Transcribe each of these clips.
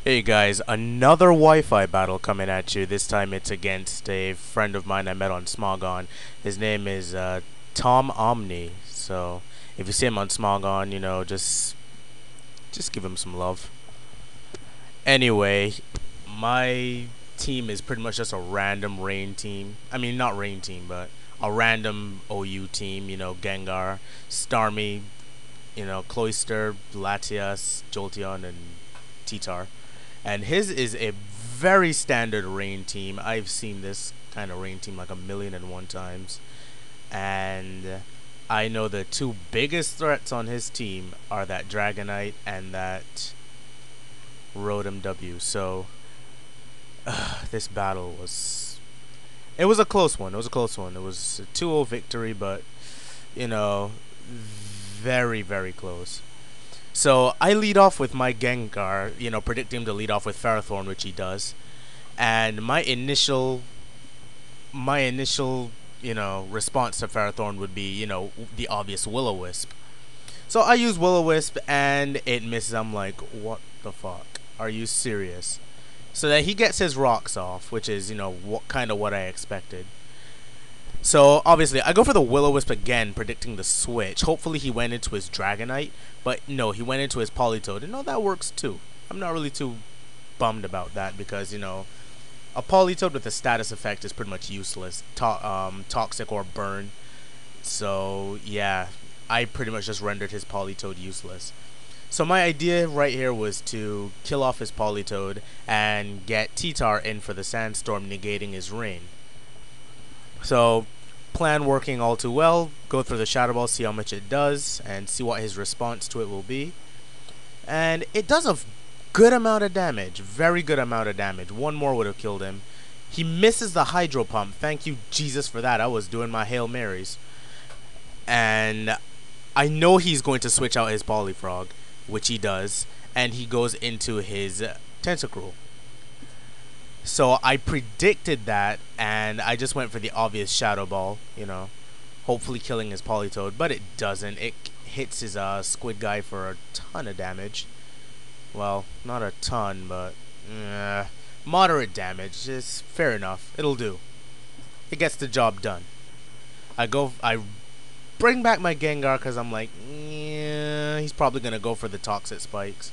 Hey guys, another Wi-Fi battle coming at you. This time it's against a friend of mine I met on Smogon. His name is Tom Omni. So if you see him on Smogon, just give him some love. Anyway, my team is pretty much just a random rain team. I mean, not rain team, but a random OU team. Gengar, Starmie, Cloyster, Latias, Jolteon, and Titar. And his is a very standard rain team. I've seen this kind of rain team like 1,000,001 times. And I know the two biggest threats on his team are that Dragonite and that Rotom W. So this battle was... It was a close one. It was a 2-0 victory, but, very, very close. So I lead off with my Gengar, predicting him to lead off with Ferrothorn, which he does. And my initial, response to Ferrothorn would be, the obvious Will-O-Wisp. So I use Will-O-Wisp and it misses. I'm like, what the fuck? Are you serious? So that he gets his rocks off, which is, what I expected. So, obviously, I go for the Will-O-Wisp again, predicting the switch. Hopefully he went into his Dragonite, but no, he went into his Politoed. And no, that works too. I'm not really too bummed about that because, a Politoed with a status effect is pretty much useless. Toxic or burn. So, yeah, I pretty much just rendered his Politoed useless. So my idea right here was to kill off his Politoed and get Titar in for the Sandstorm, negating his rain. So, plan working all too well. Go through the Shadow Ball, see how much it does, and see what his response to it will be. And it does a good amount of damage. Very good amount of damage. One more would have killed him. He misses the Hydro Pump. Thank you, Jesus, for that. I was doing my Hail Marys. And I know he's going to switch out his Polyfrog, which he does. And he goes into his Tentacruel. So I predicted that, and I just went for the obvious Shadow Ball, hopefully killing his Politoed, but it doesn't. It hits his Squid Guy for a ton of damage. Well, not a ton, but moderate damage. It's fair enough. It'll do. It gets the job done. I bring back my Gengar because I'm like, yeah, he's probably gonna go for the Toxic Spikes.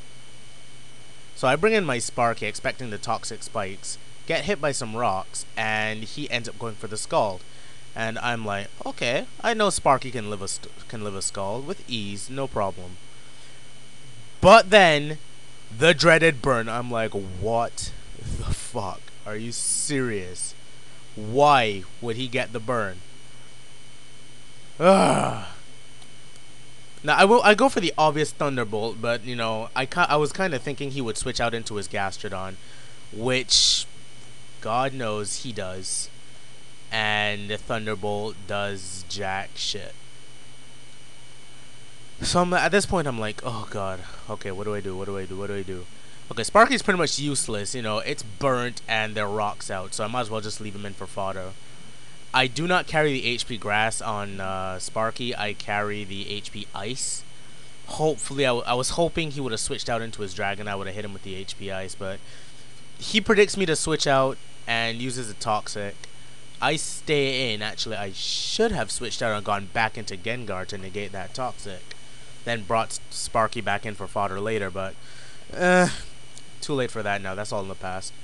So I bring in my Sparky, expecting the Toxic Spikes, get hit by some rocks, and he ends up going for the Scald. And I'm like, okay, I know Sparky can live a Scald with ease, no problem. But then, the dreaded burn. I'm like, what the fuck? Are you serious? Why would he get the burn? Ugh. Now I go for the obvious Thunderbolt, but I was kind of thinking he would switch out into his Gastrodon, which God knows he does, and the Thunderbolt does jack shit. So at this point I'm like, oh god, okay, what do I do? Okay, Sparky's pretty much useless. It's burnt and there are rocks out, so I might as well just leave him in for fodder. I do not carry the HP Grass on Sparky. I carry the HP Ice. Hopefully, I was hoping he would have switched out into his Dragon. I would have hit him with the HP Ice, but he predicts me to switch out and uses a Toxic. I stay in. Actually, I should have switched out and gone back into Gengar to negate that Toxic. Then brought Sparky back in for fodder later, but too late for that now. That's all in the past.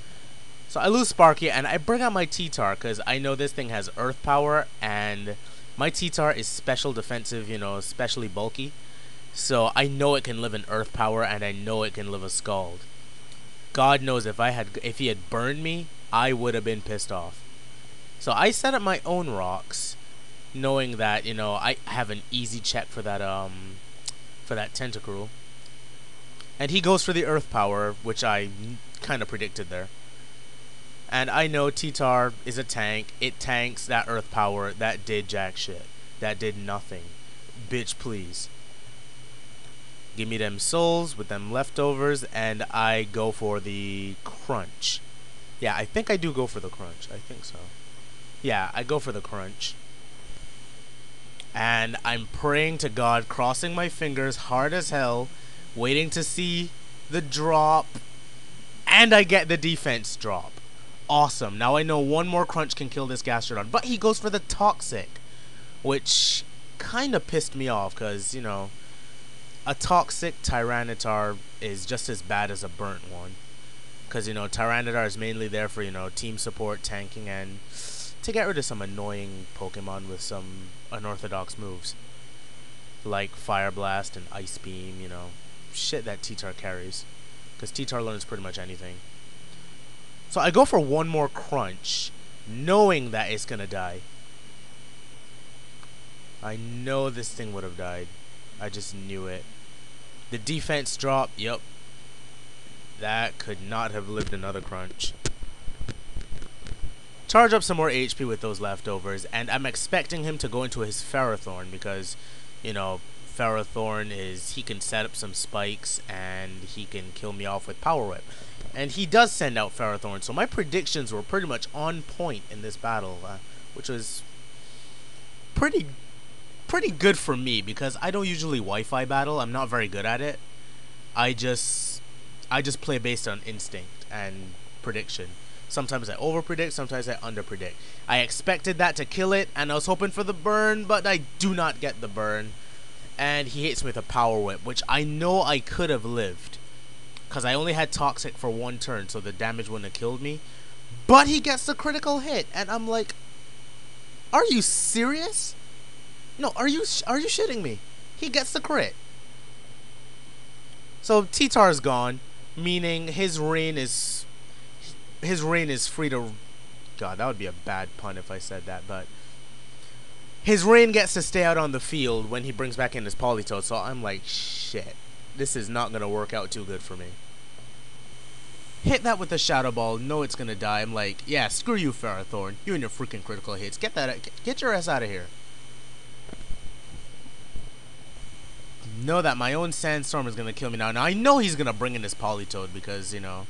So I lose Sparky, and I bring out my Titar, because I know this thing has Earth Power, and my Titar is special defensive, especially bulky. So I know it can live in Earth Power, and I know it can live a Scald. God knows if he had burned me, I would have been pissed off. So I set up my own rocks, knowing that, I have an easy check for that Tentacruel. And he goes for the Earth Power, which I kind of predicted there. And I know Titar is a tank. It tanks that Earth Power. That did jack shit. That did nothing. Bitch, please. Give me them souls with them leftovers, and I go for the Crunch. Yeah, I think I do go for the Crunch. I think so. Yeah, I go for the Crunch. And I'm praying to God, crossing my fingers hard as hell, waiting to see the drop. And I get the defense drop. Awesome. Now I know one more crunch can kill this Gastrodon. But he goes for the Toxic, which kind of pissed me off because, you know, a Toxic Tyranitar is just as bad as a burnt one. Because, you know, Tyranitar is mainly there for, you know, team support, tanking, and to get rid of some annoying Pokemon with some unorthodox moves. Like Fire Blast and Ice Beam, you know, shit that T-Tar carries. Because T-Tar learns pretty much anything. So I go for one more crunch, knowing that it's gonna die. I know this thing would have died. I just knew it. The defense drop, yep. That could not have lived another crunch. Charge up some more HP with those leftovers, and I'm expecting him to go into his Ferrothorn because, you know, Ferrothorn is, he can set up some spikes and he can kill me off with Power Whip. And he does send out Ferrothorn, so my predictions were pretty much on point in this battle, which was pretty good for me because I don't usually Wi-Fi battle. I'm not very good at it. I just play based on instinct and prediction. Sometimes I overpredict, sometimes I underpredict. I expected that to kill it, and I was hoping for the burn, but I do not get the burn. And he hits me with a Power Whip, which I know I could have lived. Because I only had Toxic for one turn, so the damage wouldn't have killed me. But he gets the critical hit, and I'm like, are you serious? No, are you shitting me? He gets the crit. So T-Tar's gone, meaning his reign is free to... God, that would be a bad pun if I said that, but... His reign gets to stay out on the field when he brings back in his Politoed, so I'm like, shit. This is not going to work out too good for me. Hit that with a Shadow Ball, know it's going to die. I'm like, yeah, screw you, Ferrothorn. You and your freaking critical hits. Get your ass out of here. Know that my own Sandstorm is going to kill me now. Now, I know he's going to bring in his Politoed because, you know...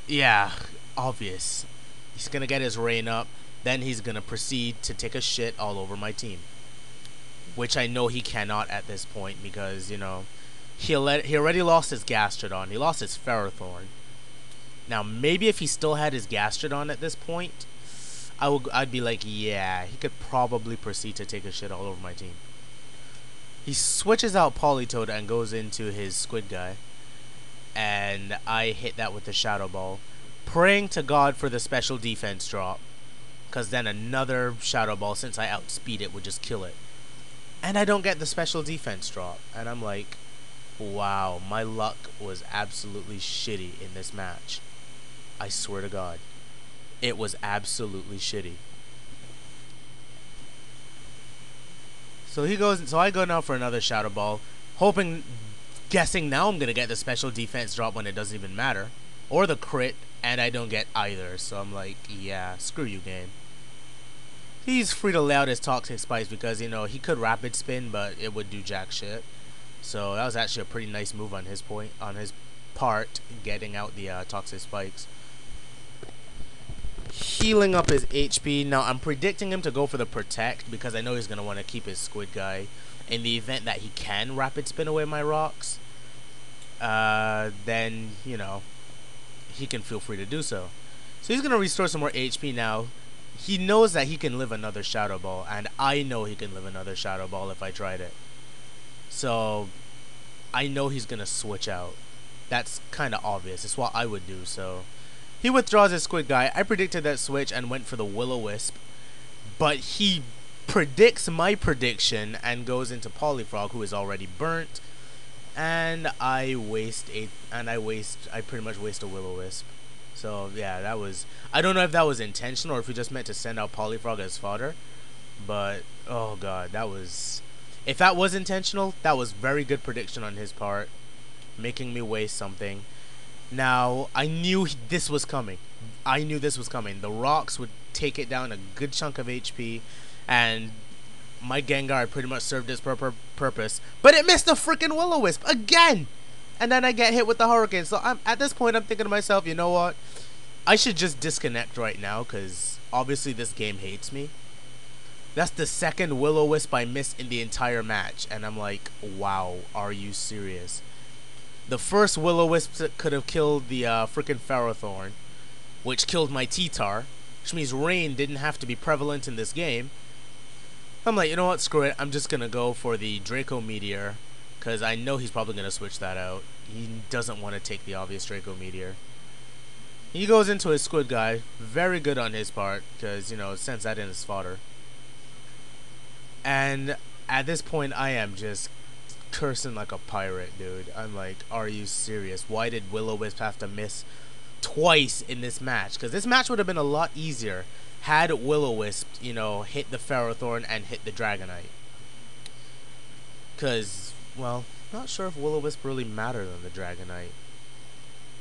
Yeah, obvious. He's going to get his reign up. Then he's going to proceed to take a shit all over my team. Which I know he cannot at this point because, you know, he already lost his Gastrodon. He lost his Ferrothorn. Now, maybe if he still had his Gastrodon at this point, I'd be like, yeah, he could probably proceed to take a shit all over my team. He switches out Politoed and goes into his Squid Guy. And I hit that with the Shadow Ball, praying to God for the special defense drop. Because then another Shadow Ball, since I outspeed it, would just kill it. And I don't get the special defense drop. And I'm like, wow, my luck was absolutely shitty in this match. I swear to God. It was absolutely shitty. So I go now for another Shadow Ball, guessing now I'm going to get the special defense drop when it doesn't even matter. Or the crit, and I don't get either. So I'm like, yeah, screw you, game. He's free to lay out his Toxic Spikes because, you know, he could Rapid Spin, but it would do jack shit. So that was actually a pretty nice move on his part, getting out the Toxic Spikes. Healing up his HP. Now, I'm predicting him to go for the Protect because I know he's going to want to keep his Squid Guy in the event that he can Rapid Spin away my rocks. Then, you know, he can feel free to do so. So he's going to restore some more HP now. He knows that he can live another Shadow Ball, and I know he can live another Shadow Ball if I tried it. So, I know he's going to switch out. That's kind of obvious. It's what I would do, so... He withdraws his Squid Guy. I predicted that switch and went for the Will-O-Wisp. But he predicts my prediction and goes into Polyfrog, who is already burnt. And I pretty much waste a Will-O-Wisp. So, yeah, that was... I don't know if that was intentional or if he just meant to send out Polyfrog as fodder. But, oh god, that was... If that was intentional, that was very good prediction on his part. Making me waste something. Now, I knew this was coming. I knew this was coming. The rocks would take it down a good chunk of HP. And my Gengar pretty much served its purpose. But it missed the freaking Will-O-Wisp again! And then I get hit with the Hurricane. So at this point, I'm thinking to myself, you know what? I should just disconnect right now because obviously this game hates me. That's the second Will-O-Wisp I missed in the entire match. And I'm like, wow, are you serious? The first Will-O-Wisp that could have killed the freaking Ferrothorn, which killed my T-Tar, which means rain didn't have to be prevalent in this game. I'm like, you know what, screw it, I'm just gonna go for the Draco Meteor, because I know he's probably gonna switch that out. He doesn't want to take the obvious Draco Meteor. He goes into his Squid Guy, very good on his part, because, you know, sends that in his fodder. And at this point, I am just cursing like a pirate, dude. I'm like, are you serious? Why did Will-O-Wisp have to miss twice in this match? Because this match would have been a lot easier had Will-O-Wisp, you know, hit the Ferrothorn and hit the Dragonite. Because, well, not sure if Will-O-Wisp really mattered on the Dragonite.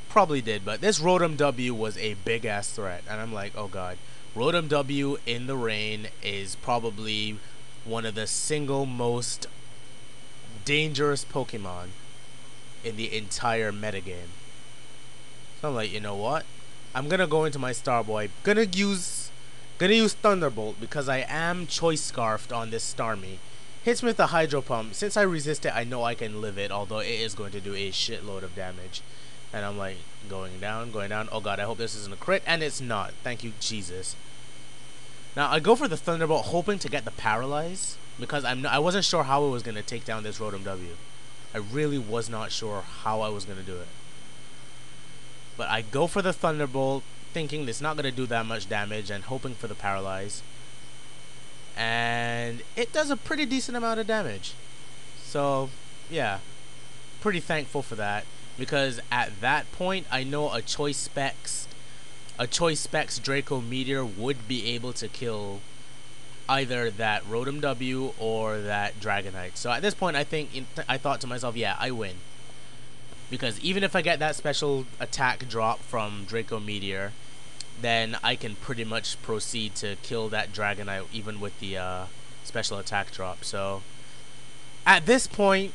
Probably did, but this Rotom W was a big ass threat, and I'm like, oh god. Rotom W in the rain is probably one of the single most dangerous Pokemon in the entire metagame. So I'm like, you know what? I'm gonna go into my Starboy. Gonna use Thunderbolt because I am Choice Scarfed on this Starmie. Hits me with a Hydro Pump. Since I resist it, I know I can live it, although it is going to do a shitload of damage. And I'm like, going down. Oh god, I hope this isn't a crit, and it's not. Thank you, Jesus. Now I go for the Thunderbolt, hoping to get the Paralyze, because I wasn't sure how I was gonna take down this Rotom W. I really was not sure how I was gonna do it. But I go for the Thunderbolt, thinking it's not gonna do that much damage, and hoping for the Paralyze. And it does a pretty decent amount of damage. So yeah, pretty thankful for that, because at that point I know a Choice Specs Draco Meteor would be able to kill either that Rotom W or that Dragonite. So at this point, I thought to myself, yeah, I win. Because even if I get that special attack drop from Draco Meteor, then I can pretty much proceed to kill that Dragonite even with the special attack drop. So at this point,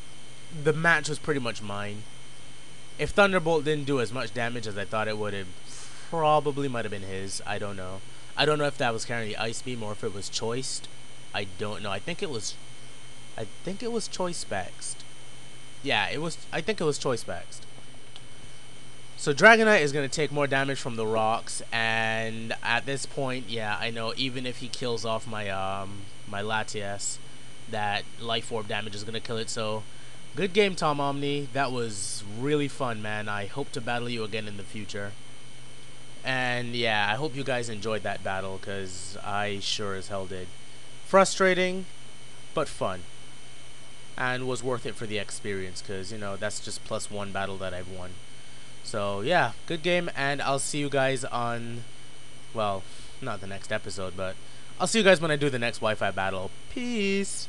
the match was pretty much mine. If Thunderbolt didn't do as much damage as I thought it would, it probably might have been his. I don't know. I don't know if that was carrying the Ice Beam or if it was choiced. I don't know. I think it was Choice Specs. Yeah, I think it was Choice Specs. So Dragonite is going to take more damage from the rocks, and at this point, yeah, I know even if he kills off my my Latias, that Life Orb damage is going to kill it. So good game, Tom Omni. That was really fun, man. I hope to battle you again in the future. And yeah, I hope you guys enjoyed that battle, because I sure as hell did. Frustrating, but fun. And was worth it for the experience, because, you know, that's just +1 battle that I've won. So yeah, good game, and I'll see you guys on, well, not the next episode, but I'll see you guys when I do the next Wi-Fi battle. Peace!